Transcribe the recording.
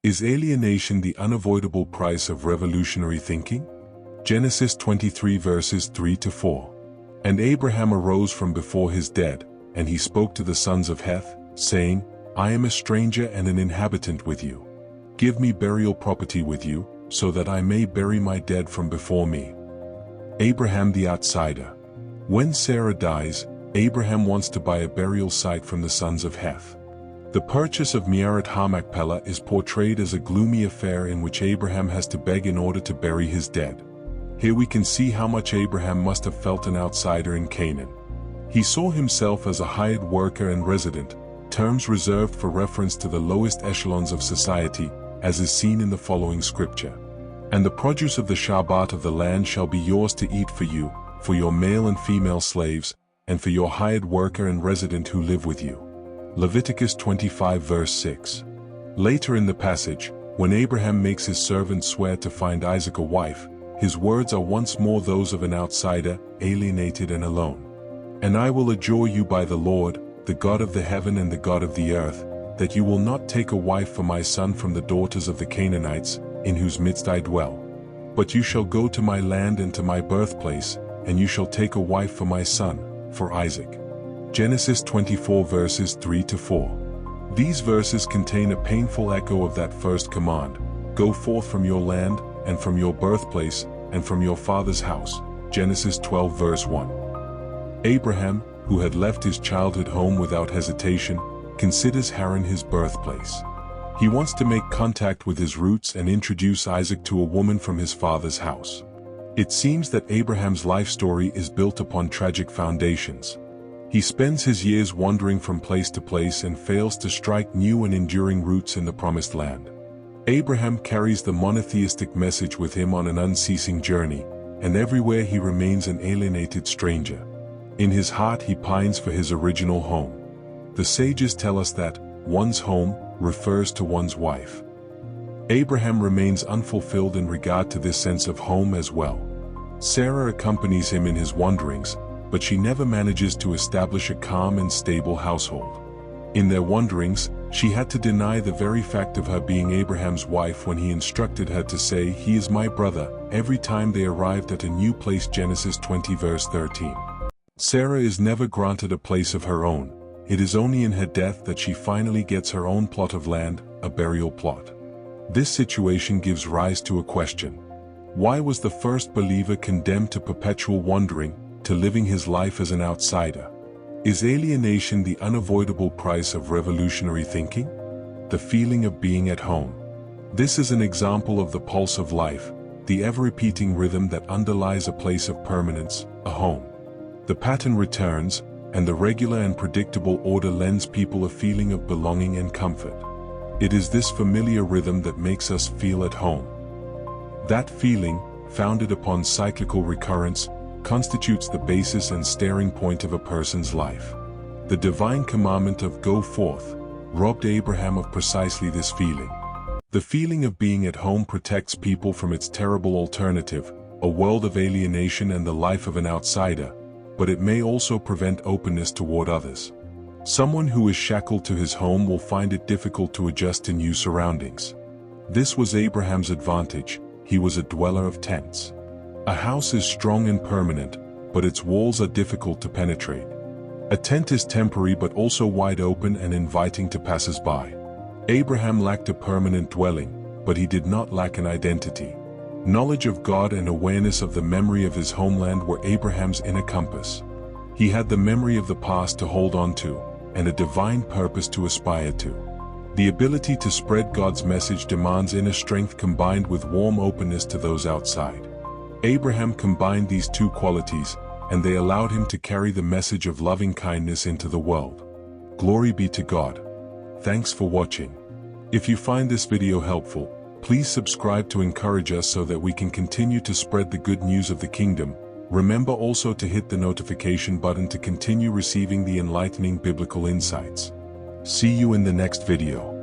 Is alienation the unavoidable price of revolutionary thinking? Genesis 23 verses 3-4. And Abraham arose from before his dead, and he spoke to the sons of Heth, saying, I am a stranger and an inhabitant with you. Give me burial property with you, so that I may bury my dead from before me. Abraham the outsider. When Sarah dies, Abraham wants to buy a burial site from the sons of Heth. The purchase of ha-Makhpelah is portrayed as a gloomy affair in which Abraham has to beg in order to bury his dead. Here we can see how much Abraham must have felt an outsider in Canaan. He saw himself as a hired worker and resident, terms reserved for reference to the lowest echelons of society, as is seen in the following scripture. And the produce of the Shabbat of the land shall be yours to eat for you, for your male and female slaves, and for your hired worker and resident who live with you. Leviticus 25 verse 6. Later in the passage, when Abraham makes his servant swear to find Isaac a wife, his words are once more those of an outsider, alienated and alone. And I will adjure you by the Lord, the God of the heaven and the God of the earth, that you will not take a wife for my son from the daughters of the Canaanites, in whose midst I dwell. But you shall go to my land and to my birthplace, and you shall take a wife for my son, for Isaac. Genesis 24 verses 3-4. These verses contain a painful echo of that first command, go forth from your land, and from your birthplace, and from your father's house. Genesis 12 verse 1. Abraham, who had left his childhood home without hesitation, considers Haran his birthplace. He wants to make contact with his roots and introduce Isaac to a woman from his father's house. It seems that Abraham's life story is built upon tragic foundations. He spends his years wandering from place to place and fails to strike new and enduring roots in the promised land. Abraham carries the monotheistic message with him on an unceasing journey, and everywhere he remains an alienated stranger. In his heart he pines for his original home. The sages tell us that one's home refers to one's wife. Abraham remains unfulfilled in regard to this sense of home as well. Sarah accompanies him in his wanderings, but she never manages to establish a calm and stable household. In their wanderings, she had to deny the very fact of her being Abraham's wife when he instructed her to say, "He is my brother," every time they arrived at a new place. Genesis 20 verse 13. Sarah is never granted a place of her own. It is only in her death that she finally gets her own plot of land, a burial plot. This situation gives rise to a question. Why was the first believer condemned to perpetual wandering, to living his life as an outsider? Is alienation the unavoidable price of revolutionary thinking? The feeling of being at home. This is an example of the pulse of life, the ever-repeating rhythm that underlies a place of permanence, a home. The pattern returns, and the regular and predictable order lends people a feeling of belonging and comfort. It is this familiar rhythm that makes us feel at home. That feeling, founded upon cyclical recurrence, constitutes the basis and starting point of a person's life. The divine commandment of "go forth" robbed Abraham of precisely this feeling. The feeling of being at home protects people from its terrible alternative, a world of alienation and the life of an outsider, but it may also prevent openness toward others. Someone who is shackled to his home will find it difficult to adjust to new surroundings. This was Abraham's advantage. He was a dweller of tents. A house is strong and permanent, but its walls are difficult to penetrate. A tent is temporary but also wide open and inviting to passers-by. Abraham lacked a permanent dwelling, but he did not lack an identity. Knowledge of God and awareness of the memory of his homeland were Abraham's inner compass. He had the memory of the past to hold on to, and a divine purpose to aspire to. The ability to spread God's message demands inner strength combined with warm openness to those outside. Abraham combined these two qualities, and they allowed him to carry the message of loving kindness into the world. Glory be to God. Thanks for watching. If you find this video helpful, please subscribe to encourage us so that we can continue to spread the good news of the kingdom. Remember also to hit the notification button to continue receiving the enlightening biblical insights. See you in the next video.